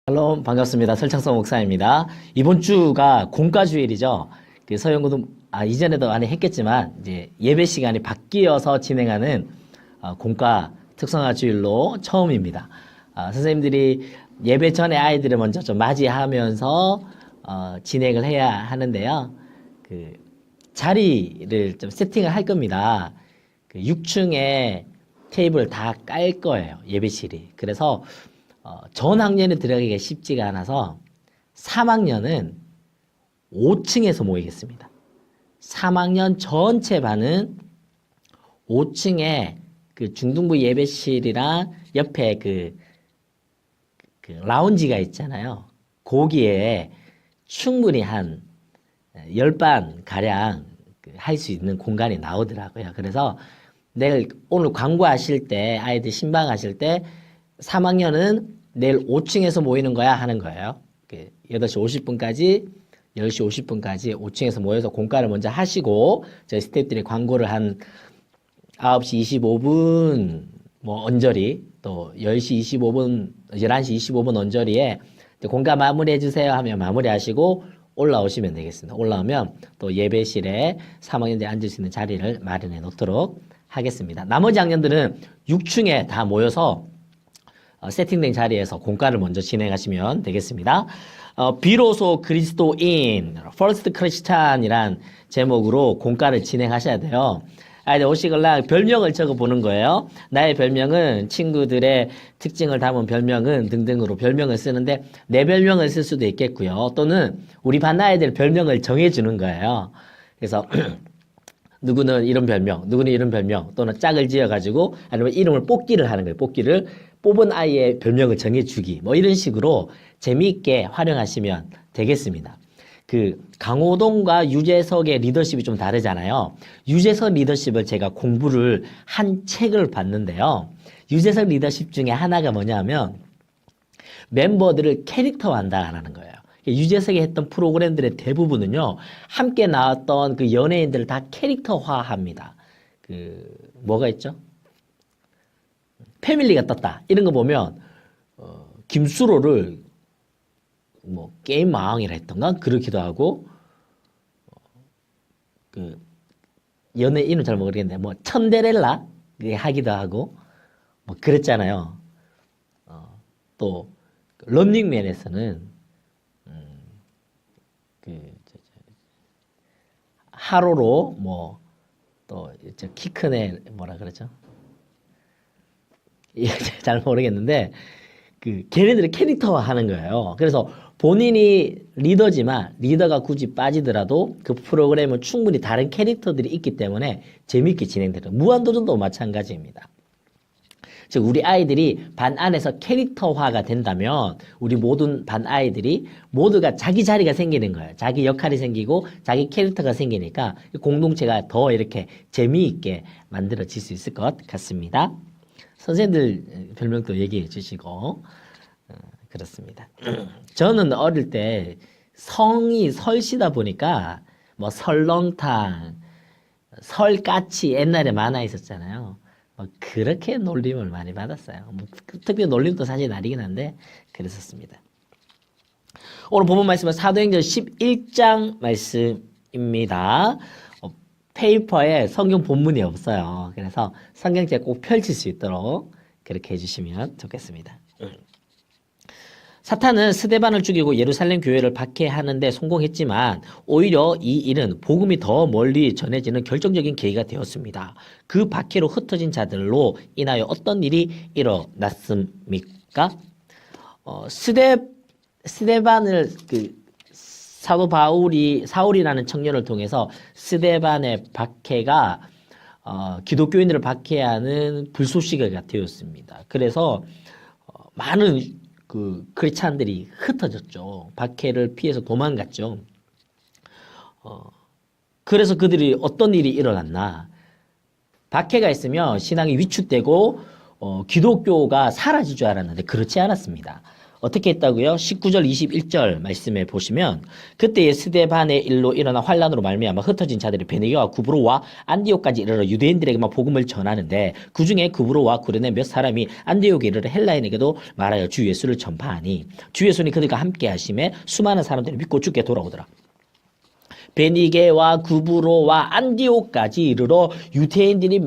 샬롬 반갑습니다. 설창성 목사입니다. 이번 주가 공과주일이죠. 그 서영구도 이전에도 많이 했겠지만 이제 예배 시간이 바뀌어서 진행하는 공과 특성화 주일로 처음입니다. 선생님들이 예배 전에 아이들을 먼저 좀 맞이하면서 진행을 해야 하는데요. 그 자리를 좀 세팅을 할 겁니다. 그 6층에 테이블 다 깔 거예요. 예배실이. 그래서 전 학년에 들어가기가 쉽지가 않아서 3학년은 5층에서 모이겠습니다. 3학년 전체 반은 5층에 그 중등부 예배실이랑 옆에 그 라운지가 있잖아요. 거기에 충분히 한 10반 가량 할 수 있는 공간이 나오더라고요. 그래서 내일 오늘 광고하실 때 아이들 신방하실 때 3학년은 내일 5층에서 모이는 거야 하는 거예요. 8시 50분까지 10시 50분까지 5층에서 모여서 공과를 먼저 하시고 저희 스태프들이 광고를 한 9시 25분 뭐 언저리 또 10시 25분 11시 25분 언저리에 공과 마무리해 주세요 하면 마무리하시고 올라오시면 되겠습니다. 올라오면 또 예배실에 3학년들이 앉을 수 있는 자리를 마련해 놓도록 하겠습니다. 나머지 학년들은 6층에 다 모여서 세팅된 자리에서 공과를 먼저 진행하시면 되겠습니다. 비로소 그리스도인, First Christian이란 제목으로 공과를 진행하셔야 돼요. 아이들 오시걸랑 별명을 적어보는 거예요. 나의 별명은 친구들의 특징을 담은 별명은 등등으로 별명을 쓰는데 내 별명을 쓸 수도 있겠고요. 또는 우리 반 아이들 별명을 정해주는 거예요. 그래서 누구는 이런 별명, 누구는 이런 별명, 또는 짝을 지어가지고 아니면 이름을 뽑기를 하는 거예요. 뽑기를 뽑은 아이의 별명을 정해주기 뭐 이런 식으로 재미있게 활용하시면 되겠습니다. 그 강호동과 유재석의 리더십이 좀 다르잖아요. 유재석 리더십을 제가 공부를 한 책을 봤는데요. 유재석 리더십 중에 하나가 뭐냐면 멤버들을 캐릭터화한다라는 거예요. 유재석이 했던 프로그램들의 대부분은요, 함께 나왔던 그 연예인들을 다 캐릭터화합니다. 뭐가 있죠? 패밀리가 떴다. 이런 거 보면, 김수로를 뭐, 게임 마왕이라 했던가? 그렇기도 하고, 연예 이름 잘 모르겠는데, 뭐, 천데렐라? 하기도 하고, 뭐, 그랬잖아요. 또, 런닝맨에서는, 하로로 뭐 또 키 큰 애 뭐라 그러죠? 잘 모르겠는데 걔네들이 캐릭터화 하는 거예요. 그래서 본인이 리더지만 리더가 굳이 빠지더라도 그 프로그램은 충분히 다른 캐릭터들이 있기 때문에 재미있게 진행돼요. 무한도전도 마찬가지입니다. 즉 우리 아이들이 반 안에서 캐릭터화가 된다면 우리 모든 반 아이들이 모두가 자기 자리가 생기는 거예요. 자기 역할이 생기고 자기 캐릭터가 생기니까 공동체가 더 이렇게 재미있게 만들어질 수 있을 것 같습니다. 선생님들 별명도 얘기해 주시고 그렇습니다. 저는 어릴 때 성이 설씨다 보니까 뭐 설렁탕, 설까치 옛날에 만화 있었잖아요. 그렇게 놀림을 많이 받았어요. 특별히 놀림도 사실 아니긴 한데 그랬었습니다. 오늘 본문 말씀은 사도행전 11장 말씀입니다. 페이퍼에 성경 본문이 없어요. 그래서 성경책 꼭 펼칠 수 있도록 그렇게 해주시면 좋겠습니다. 사탄은 스데반을 죽이고 예루살렘 교회를 박해하는데 성공했지만 오히려 이 일은 복음이 더 멀리 전해지는 결정적인 계기가 되었습니다. 그 박해로 흩어진 자들로 인하여 어떤 일이 일어났습니까? 스데반을 사도 사울이라는 청년을 통해서 스데반의 박해가 기독교인들을 박해하는 불쏘시개가 되었습니다. 그래서 많은 크리스찬들이 흩어졌죠. 박해를 피해서 도망갔죠. 그래서 그들이 어떤 일이 일어났나. 박해가 있으면 신앙이 위축되고 기독교가 사라질 줄 알았는데 그렇지 않았습니다. 어떻게 했다고요? 19절 21절 말씀에 보시면 그때의 스데반의 일로 일어나 환란으로 말미암아 흩어진 자들이 베네게와 구브로와 안디옥까지 이르러 유대인들에게만 복음을 전하는데 그중에 구브로와 구레네 몇 사람이 안디옥에 이르러 헬라인에게도 말하여 주 예수를 전파하니 주 예수는 그들과 함께 하심에 수많은 사람들이 믿고 주께 돌아오더라. 베니게와 구브로와 안디옥까지 이르러 유대인들이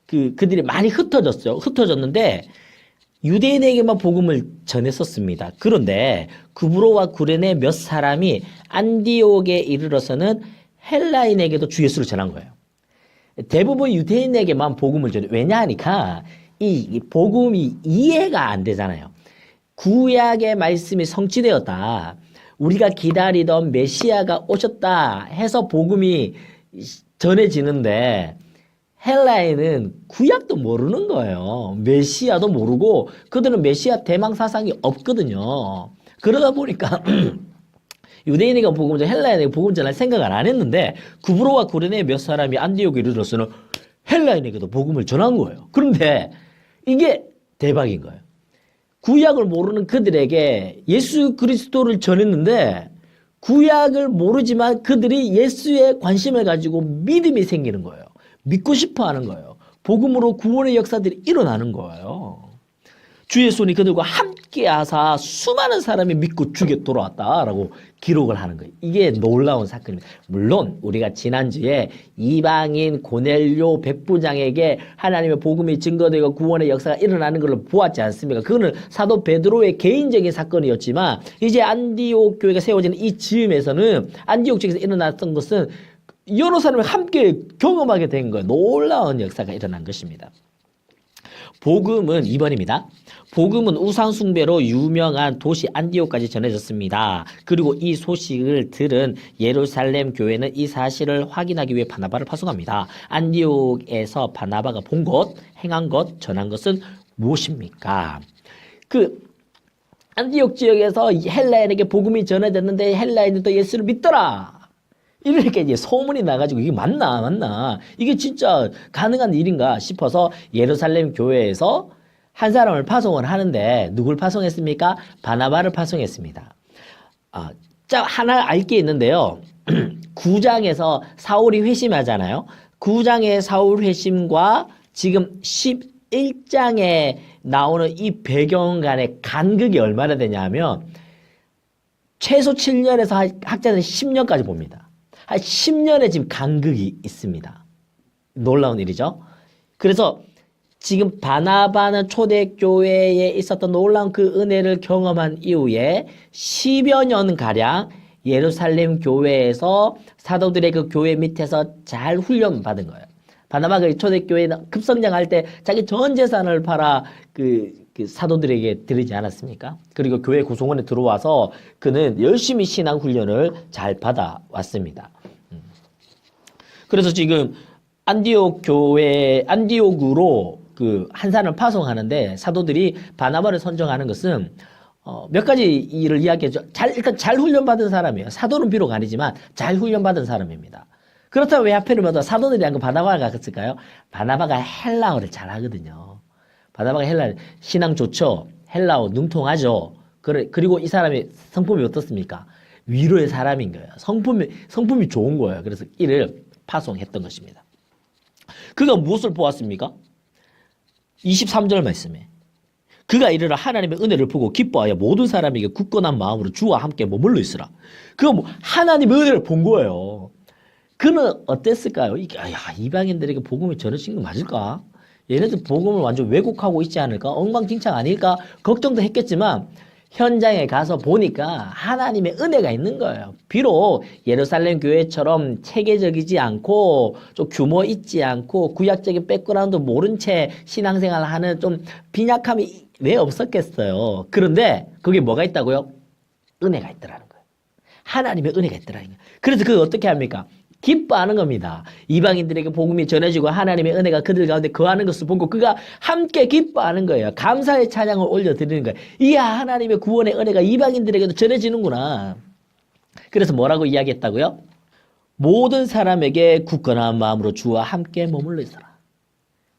그들이 많이 흩어졌어요. 흩어졌는데 유대인에게만 복음을 전했었습니다. 그런데 구브로와 구레네 몇 사람이 안디옥에 이르러서는 헬라인에게도 주 예수를 전한 거예요. 대부분 유대인에게만 복음을 전해요. 왜냐하니까 이 복음이 이해가 안 되잖아요. 구약의 말씀이 성취되었다. 우리가 기다리던 메시아가 오셨다 해서 복음이 전해지는데 헬라인은 구약도 모르는 거예요. 메시아도 모르고 그들은 메시아 대망 사상이 없거든요. 그러다 보니까 유대인에게 복음을 전 헬라인에게 복음을 전할 생각을 안 했는데 구브로와 구레네 몇 사람이 안디옥에 이르러서는 헬라인에게도 복음을 전한 거예요. 그런데 이게 대박인 거예요. 구약을 모르는 그들에게 예수 그리스도를 전했는데 구약을 모르지만 그들이 예수에 관심을 가지고 믿음이 생기는 거예요. 믿고 싶어 하는 거예요. 복음으로 구원의 역사들이 일어나는 거예요. 주 예수님이 그들과 함께 하사 수많은 사람이 믿고 주께 돌아왔다라고 기록을 하는 거예요. 이게 놀라운 사건입니다. 물론 우리가 지난주에 이방인 고넬료 백부장에게 하나님의 복음이 증거되고 구원의 역사가 일어나는 걸 보았지 않습니까? 그거는 사도 베드로의 개인적인 사건이었지만 이제 안디옥 교회가 세워지는 이 즈음에서는 안디옥 지역에서 일어났던 것은 여러 사람이 함께 경험하게 된 거예요. 놀라운 역사가 일어난 것입니다. 복음은 2번입니다. 복음은 우상숭배로 유명한 도시 안디옥까지 전해졌습니다. 그리고 이 소식을 들은 예루살렘 교회는 이 사실을 확인하기 위해 바나바를 파송합니다. 안디옥에서 바나바가 본 것, 행한 것, 전한 것은 무엇입니까? 안디옥 지역에서 헬라인에게 복음이 전해졌는데 헬라인은 또 예수를 믿더라. 이렇게 이제 소문이 나가지고 이게 맞나 이게 진짜 가능한 일인가 싶어서 예루살렘 교회에서 한 사람을 파송을 하는데 누굴 파송했습니까? 바나바를 파송했습니다. 하나 알 게 있는데요. 9장에서 사울이 회심하잖아요. 9장의 사울 회심과 지금 11장에 나오는 이 배경 간의 간극이 얼마나 되냐면 최소 7년에서 학자들은 10년까지 봅니다. 한 10년의 지금 간극이 있습니다. 놀라운 일이죠. 그래서 지금 바나바는 초대교회에 있었던 놀라운 그 은혜를 경험한 이후에 10여 년가량 예루살렘 교회에서 사도들의 그 교회 밑에서 잘 훈련받은 거예요. 바나바가 초대교회 급성장할 때 자기 전 재산을 팔아 그 사도들에게 드리지 않았습니까? 그리고 교회 구성원에 들어와서 그는 열심히 신앙 훈련을 잘 받아왔습니다. 그래서 지금 안디옥으로 한 사람을 파송하는데 사도들이 바나바를 선정하는 것은 몇 가지 일을 이야기했죠. 일단 잘 훈련받은 사람이에요. 사도는 비록 아니지만 잘 훈련받은 사람입니다. 그렇다면 왜 하필이면 사도들이 아니고 바나바가 갔을까요? 바나바가 헬라어를 잘하거든요. 바나바가 신앙 좋죠. 헬라어 능통하죠. 그리고 이 사람의 성품이 어떻습니까? 위로의 사람인 거예요. 성품이 좋은 거예요. 그래서 이를 파송했던 것입니다. 그가 무엇을 보았습니까? 23절 말씀에 그가 이르러 하나님의 은혜를 보고 기뻐하여 모든 사람에게 굳건한 마음으로 주와 함께 머물러 있으라. 그가 하나님의 은혜를 본 거예요. 그는 어땠을까요? 이방인들에게 복음이 전해진 거 맞을까? 얘네들 복음을 완전 왜곡하고 있지 않을까? 엉망진창 아닐까? 걱정도 했겠지만 현장에 가서 보니까 하나님의 은혜가 있는 거예요. 비록 예루살렘 교회처럼 체계적이지 않고 좀 규모 있지 않고 구약적인 백그라운드 모른 채 신앙생활을 하는 좀 빈약함이 왜 없었겠어요. 그런데 거기에 뭐가 있다고요? 은혜가 있더라는 거예요. 하나님의 은혜가 있더라는 거예요. 그래서 그걸 어떻게 합니까? 기뻐하는 겁니다. 이방인들에게 복음이 전해지고 하나님의 은혜가 그들 가운데 거하는 것을 보고 그가 함께 기뻐하는 거예요. 감사의 찬양을 올려드리는 거예요. 이야, 하나님의 구원의 은혜가 이방인들에게도 전해지는구나. 그래서 뭐라고 이야기했다고요? 모든 사람에게 굳건한 마음으로 주와 함께 머물러 있어라.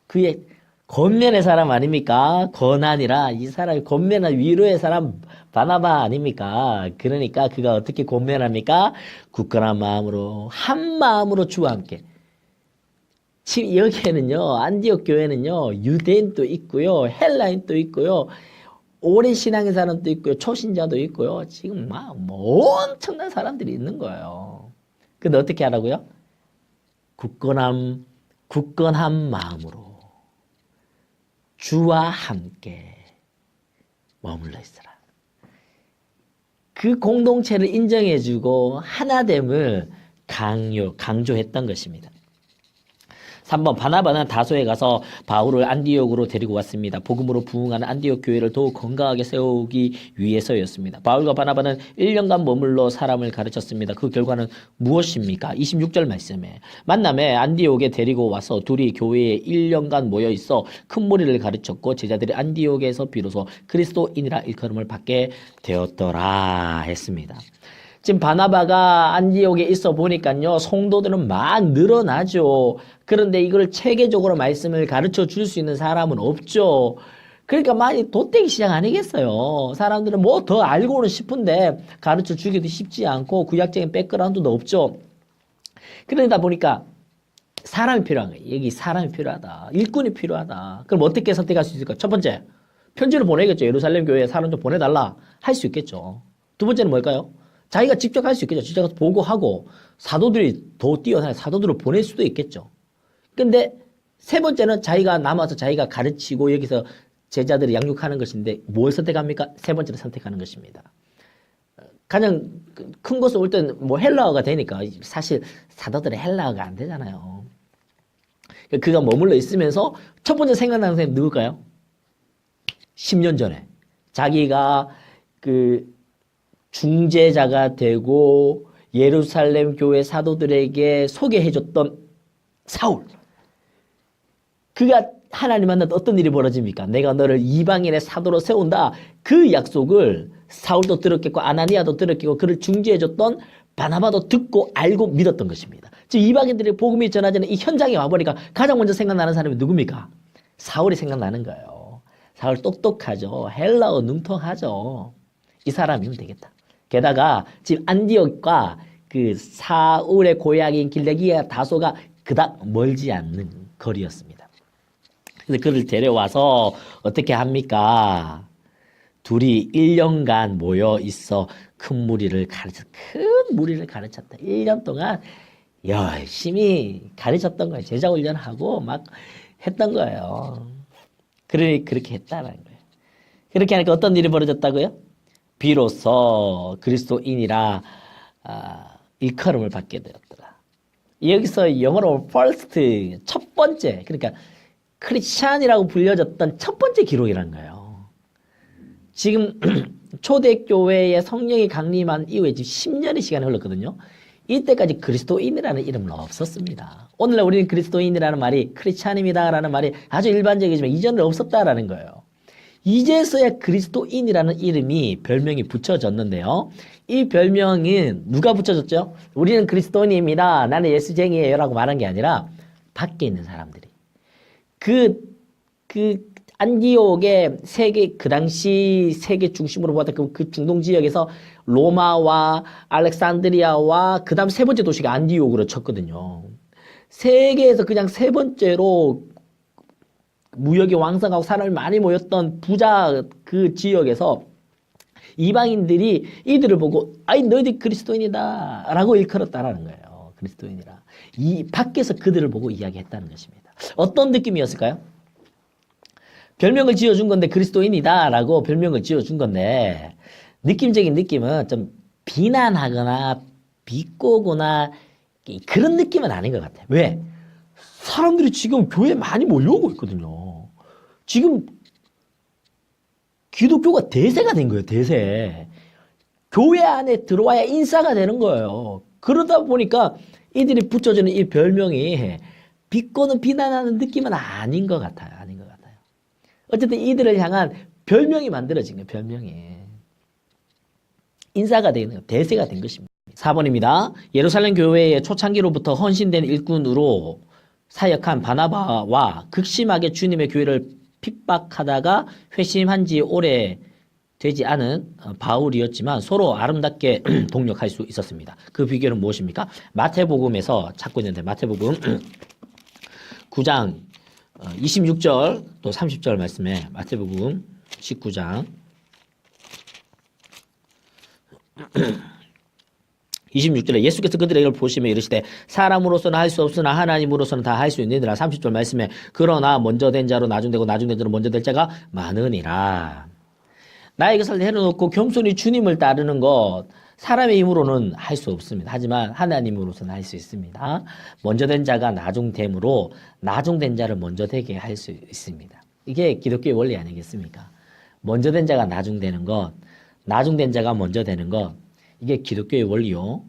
그의 권면의 사람 아닙니까? 권한이라 이 사람이 권면한 위로의 사람 바나바 아닙니까? 그러니까 그가 어떻게 권면합니까? 굳건한 마음으로 한 마음으로 주와 함께. 지금 여기에는요 안디옥 교회는요 유대인도 있고요 헬라인도 있고요 오랜 신앙의 사람도 있고요 초신자도 있고요 지금 막 뭐 엄청난 사람들이 있는 거예요. 근데 어떻게 하라고요? 굳건한 마음으로 주와 함께 머물러 있으라. 그 공동체를 인정해주고 하나됨을 강조했던 것입니다. 3번 바나바는 다소에 가서 바울을 안디옥으로 데리고 왔습니다. 복음으로 부흥하는 안디옥 교회를 더욱 건강하게 세우기 위해서였습니다. 바울과 바나바는 1년간 머물러 사람을 가르쳤습니다. 그 결과는 무엇입니까? 26절 말씀에 만남에 안디옥에 데리고 와서 둘이 교회에 1년간 모여 있어 큰 무리를 가르쳤고 제자들이 안디옥에서 비로소 그리스도인이라 일컬음을 받게 되었더라 했습니다. 지금 바나바가 안디옥에 있어 보니까요 성도들은 막 늘어나죠. 그런데 이걸 체계적으로 말씀을 가르쳐 줄 수 있는 사람은 없죠. 그러니까 많이 돗대기 시작 아니겠어요. 사람들은 뭐 더 알고는 싶은데 가르쳐 주기도 쉽지 않고 구약적인 백그라운드도 없죠. 그러다 보니까 사람이 필요한 거예요. 여기 사람이 필요하다. 일꾼이 필요하다. 그럼 어떻게 선택할 수 있을까? 첫 번째, 편지를 보내겠죠. 예루살렘 교회에 사람 좀 보내달라. 할 수 있겠죠. 두 번째는 뭘까요? 자기가 직접 할 수 있겠죠. 직접 가서 보고하고 사도들이 더 뛰어나요. 사도들을 보낼 수도 있겠죠. 근데 세 번째는 자기가 남아서 자기가 가르치고 여기서 제자들을 양육하는 것인데 뭘 선택합니까? 세 번째를 선택하는 것입니다. 가장 큰 것은 올 때는 뭐 헬라어가 되니까 사실 사도들은 헬라어가 안 되잖아요. 그가 머물러 있으면서 첫 번째 생각나는 사람이 누굴까요? 10년 전에 자기가 그 중재자가 되고 예루살렘 교회 사도들에게 소개해줬던 사울. 그가 하나님 만나도 어떤 일이 벌어집니까? 내가 너를 이방인의 사도로 세운다. 그 약속을 사울도 들었겠고 아나니아도 들었겠고 그를 중재해줬던 바나바도 듣고 알고 믿었던 것입니다. 즉 이방인들의 복음이 전하지는 이 현장에 와보니까 가장 먼저 생각나는 사람이 누굽니까? 사울이 생각나는 거예요. 사울 똑똑하죠. 헬라어 능통하죠. 이 사람이면 되겠다. 게다가 지금 안디옥과 그 사울의 고향인 길레기야 다소가 그닥 멀지 않는 거리였습니다. 그래서 그를 데려와서 어떻게 합니까? 둘이 1년간 모여 있어 큰 무리를 가르쳤다. 1년 동안 열심히 가르쳤던 거예요. 제자 훈련하고 막 했던 거예요. 그렇게 했다는 거예요. 그렇게 하니까 어떤 일이 벌어졌다고요? 비로소 그리스도인이라 일컬음을 받게 되었더라. 여기서 영어로 first, 첫 번째, 그러니까 크리스찬이라고 불려졌던 첫 번째 기록이라는 거예요. 지금 초대교회에 성령이 강림한 이후에 지금 10년의 시간이 흘렀거든요. 이때까지 그리스도인이라는 이름은 없었습니다. 오늘날 우리는 그리스도인이라는 말이 크리스찬입니다라는 말이 아주 일반적이지만 이전에 없었다라는 거예요. 이제서야 그리스도인이라는 이름이 별명이 붙여졌는데요. 이 별명은 누가 붙여졌죠? 우리는 그리스도인입니다. 나는 예수쟁이에요. 라고 말한 게 아니라 밖에 있는 사람들이. 그 안디옥의 그 당시 세계 중심으로 보았던 그 중동 지역에서 로마와 알렉산드리아와 그 다음 세 번째 도시가 안디옥으로 쳤거든요. 세계에서 그냥 세 번째로 무역이 왕성하고 사람이 많이 모였던 부자 그 지역에서 이방인들이 이들을 보고 아이 너희들 그리스도인이다 라고 일컬었다라는 거예요. 그리스도인이라. 이 밖에서 그들을 보고 이야기했다는 것입니다. 어떤 느낌이었을까요? 별명을 지어준 건데 그리스도인이다 라고 별명을 지어준 건데 느낌적인 느낌은 좀 비난하거나 비꼬거나 그런 느낌은 아닌 것 같아요. 왜? 사람들이 지금 교회에 많이 몰려오고 있거든요. 지금 기독교가 대세가 된 거예요. 대세. 교회 안에 들어와야 인싸가 되는 거예요. 그러다 보니까 이들이 붙여주는 이 별명이 비꼬는 비난하는 느낌은 아닌 것 같아요. 아닌 것 같아요. 어쨌든 이들을 향한 별명이 만들어진 거예요. 별명이. 인싸가 되는 거예요. 대세가 된 것입니다. 4번입니다. 예루살렘 교회의 초창기로부터 헌신된 일꾼으로 사역한 바나바와 극심하게 주님의 교회를 핍박하다가 회심한 지 오래 되지 않은 바울이었지만 서로 아름답게 동력할 수 있었습니다. 그 비결은 무엇입니까? 마태복음에서 찾고 있는데 마태복음 9장 26절 또 30절 말씀에 마태복음 19장 26절에 예수께서 그들에게 보시며 이르시되 사람으로서는 할 수 없으나 하나님으로서는 다 할 수 있느니라. 30절 말씀에 그러나 먼저 된 자로 나중되고 나중된 자로 먼저 될 자가 많으니라. 나의 것을 내려놓고 겸손히 주님을 따르는 것 사람의 힘으로는 할 수 없습니다. 하지만 하나님으로서는 할 수 있습니다. 먼저 된 자가 나중됨으로 나중된 자를 먼저 되게 할 수 있습니다. 이게 기독교의 원리 아니겠습니까? 먼저 된 자가 나중되는 것, 나중된 자가 먼저 되는 것, 이게 기독교의 원리요.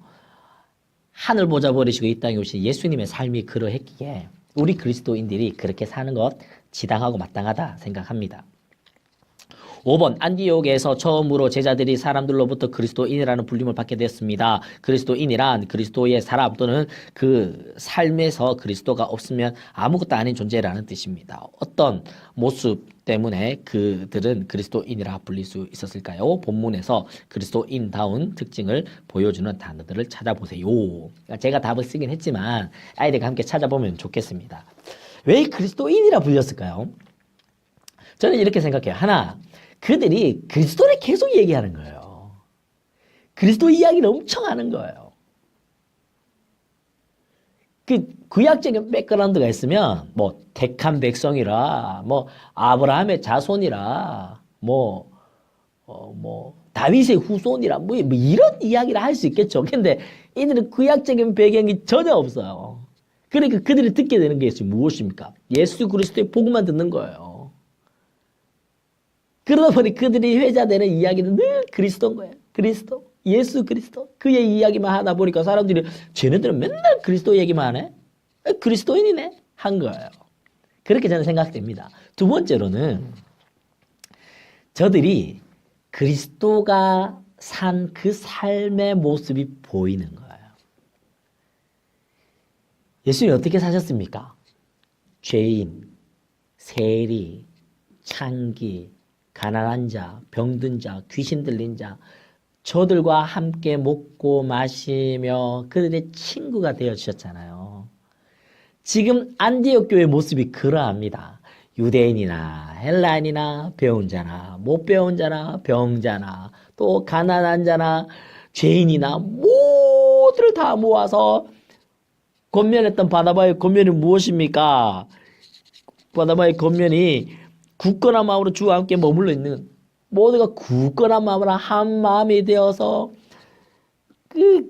하늘 보좌 버리시고 이 땅에 오신 예수님의 삶이 그러했기에 우리 그리스도인들이 그렇게 사는 것 지당하고 마땅하다 생각합니다. 5번 안디옥에서 처음으로 제자들이 사람들로부터 그리스도인이라는 불림을 받게 되었습니다. 그리스도인이란 그리스도의 사람 또는 그 삶에서 그리스도가 없으면 아무것도 아닌 존재라는 뜻입니다. 어떤 모습 때문에 그들은 그리스도인이라 불릴 수 있었을까요? 본문에서 그리스도인다운 특징을 보여주는 단어들을 찾아보세요. 제가 답을 쓰긴 했지만 아이들과 함께 찾아보면 좋겠습니다. 왜 그리스도인이라 불렸을까요? 저는 이렇게 생각해요. 하나, 그들이 그리스도를 계속 얘기하는 거예요. 그리스도 이야기를 엄청 하는 거예요. 그 구약적인 백그라운드가 있으면 뭐 택한 백성이라 뭐 아브라함의 자손이라 뭐 다윗의 후손이라 뭐 이런 이야기를 할 수 있겠죠. 근데 이들은 구약적인 배경이 전혀 없어요. 그러니까 그들이 듣게 되는 게 무엇입니까? 예수 그리스도의 복음만 듣는 거예요. 그러다 보니 그들이 회자되는 이야기는 늘 그리스도인 거예요. 그리스도, 예수 그리스도. 그의 이야기만 하다 보니까 사람들이 쟤네들은 맨날 그리스도 얘기만 하네? 그리스도인이네? 한 거예요. 그렇게 저는 생각됩니다. 두 번째로는 저들이 그리스도가 산 그 삶의 모습이 보이는 거예요. 예수님이 어떻게 사셨습니까? 죄인, 세리, 창기, 가난한 자, 병든 자, 귀신 들린 자, 저들과 함께 먹고 마시며 그들의 친구가 되어주셨잖아요. 지금 안디옥 교회의 모습이 그러합니다. 유대인이나 헬라인이나 배운 자나 못 배운 자나 병자나 또 가난한 자나 죄인이나 모두를 다 모아서 권면했던 바나바의 권면이 무엇입니까? 바나바의 권면이 굳건한 마음으로 주와 함께 머물러 있는 모두가 굳건한 마음으로 한 마음이 되어서 그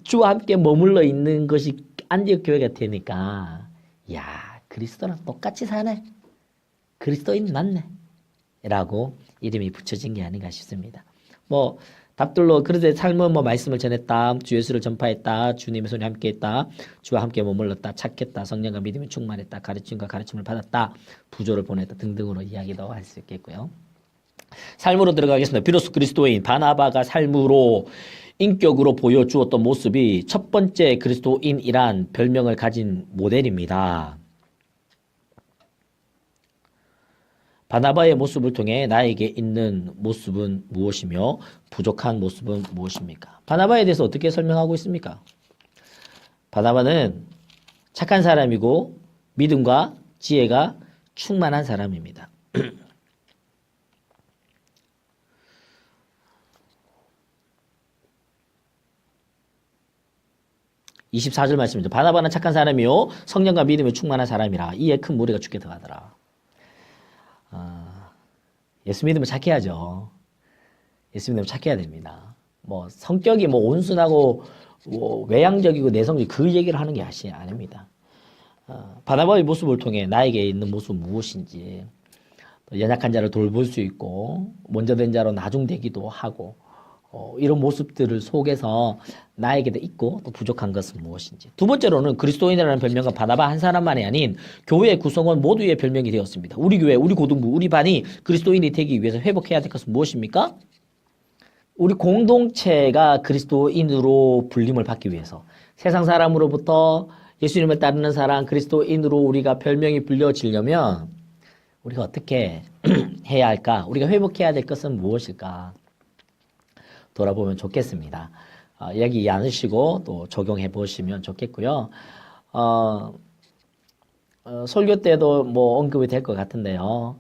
주와 함께 머물러 있는 것이 안디옥 교회가 되니까 야 그리스도랑 똑같이 사네. 그리스도인 맞네. 라고 이름이 붙여진 게 아닌가 싶습니다. 뭐 답들로 그들의 삶은 뭐 말씀을 전했다, 주 예수를 전파했다, 주님의 손에 함께했다, 주와 함께 머물렀다, 착했다, 성령과 믿음이 충만했다, 가르침과 가르침을 받았다, 부조를 보냈다 등등으로 이야기도 할 수 있겠고요. 삶으로 들어가겠습니다. 비로소 그리스도인 바나바가 삶으로 인격으로 보여주었던 모습이 첫 번째 그리스도인이란 별명을 가진 모델입니다. 바나바의 모습을 통해 나에게 있는 모습은 무엇이며 부족한 모습은 무엇입니까? 바나바에 대해서 어떻게 설명하고 있습니까? 바나바는 착한 사람이고 믿음과 지혜가 충만한 사람입니다. 24절 말씀입니다. 바나바는 착한 사람이요 성령과 믿음에 충만한 사람이라 이에 큰 무리가 죽게 더하더라. 예수 믿으면 착해야죠. 예수 믿으면 착해야 됩니다. 뭐 성격이 뭐 온순하고 뭐 외향적이고 내성적이고 그 얘기를 하는 게 아닙니다. 바나바의 모습을 통해 나에게 있는 모습은 무엇인지 연약한 자를 돌볼 수 있고 먼저 된 자로 나중되기도 하고 이런 모습들을 속에서 나에게도 있고 또 부족한 것은 무엇인지. 두 번째로는 그리스도인이라는 별명은 바나바 한 사람만이 아닌 교회 구성원 모두의 별명이 되었습니다. 우리 교회, 우리 고등부, 우리 반이 그리스도인이 되기 위해서 회복해야 될 것은 무엇입니까? 우리 공동체가 그리스도인으로 불림을 받기 위해서 세상 사람으로부터 예수님을 따르는 사람, 그리스도인으로 우리가 별명이 불려지려면 우리가 어떻게 해야 할까? 우리가 회복해야 될 것은 무엇일까? 돌아보면 좋겠습니다. 이야기 나누시고 또 적용해 보시면 좋겠고요. 설교 때도 뭐 언급이 될 것 같은데요.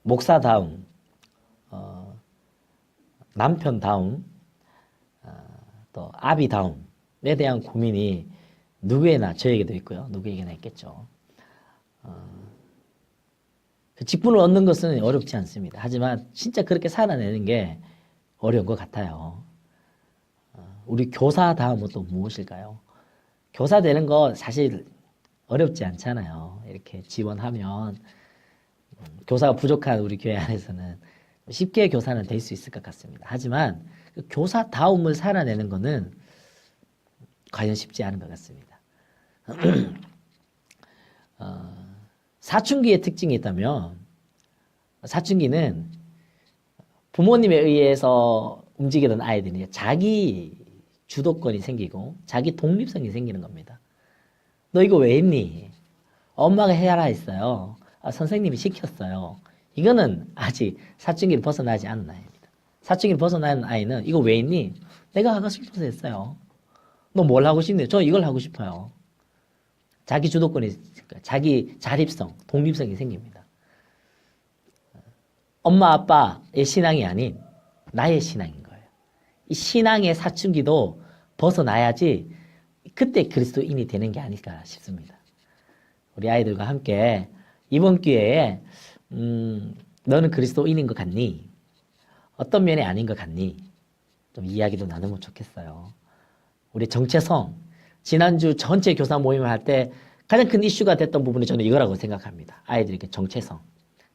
목사다움, 남편다움, 또 아비다움에 대한 고민이 누구에나 저에게도 있고요. 누구에게나 있겠죠. 그 직분을 얻는 것은 어렵지 않습니다. 하지만 진짜 그렇게 살아내는 게 어려운 것 같아요. 우리 교사다움은 또 무엇일까요? 교사 되는 거 사실 어렵지 않잖아요. 이렇게 지원하면 교사가 부족한 우리 교회 안에서는 쉽게 교사는 될 수 있을 것 같습니다. 하지만 그 교사다움을 살아내는 거는 과연 쉽지 않은 것 같습니다. 사춘기의 특징이 있다면 사춘기는 부모님에 의해서 움직이던 아이들이 자기 주도권이 생기고 자기 독립성이 생기는 겁니다. 너 이거 왜 했니? 엄마가 해라 했어요. 선생님이 시켰어요. 이거는 아직 사춘기를 벗어나지 않은 아이입니다. 사춘기를 벗어나는 아이는 이거 왜 했니? 내가 하고 싶어서 했어요. 너 뭘 하고 싶니? 저 이걸 하고 싶어요. 자기 주도권이, 자기 자립성, 독립성이 생깁니다. 엄마, 아빠의 신앙이 아닌 나의 신앙인 거예요. 이 신앙의 사춘기도 벗어나야지 그때 그리스도인이 되는 게 아닐까 싶습니다. 우리 아이들과 함께 이번 기회에 너는 그리스도인인 것 같니? 어떤 면이 아닌 것 같니? 좀 이야기도 나누면 좋겠어요. 우리 정체성, 지난주 전체 교사 모임을 할 때 가장 큰 이슈가 됐던 부분이 저는 이거라고 생각합니다. 아이들에게 정체성.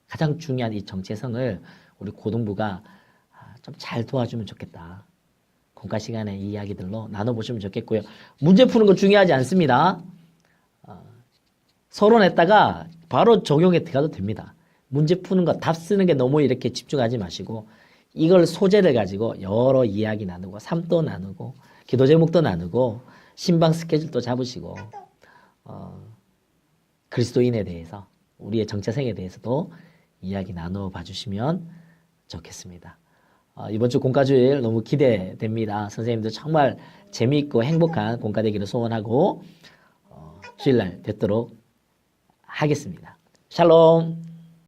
가장 중요한 이 정체성을 우리 고등부가 좀 잘 도와주면 좋겠다. 공과 시간에 이 이야기들로 나눠보시면 좋겠고요. 문제 푸는 거 중요하지 않습니다. 서론 했다가 바로 적용에 들어가도 됩니다. 문제 푸는 거, 답 쓰는 게 너무 이렇게 집중하지 마시고 이걸 소재를 가지고 여러 이야기 나누고 삶도 나누고 기도 제목도 나누고 신방 스케줄도 잡으시고 그리스도인에 대해서 우리의 정체성에 대해서도 이야기 나눠 봐주시면 좋겠습니다. 이번 주 공과주일 너무 기대됩니다. 선생님들 정말 재미있고 행복한 공과 되기를 소원하고 주일날 뵙도록 하겠습니다. 샬롬.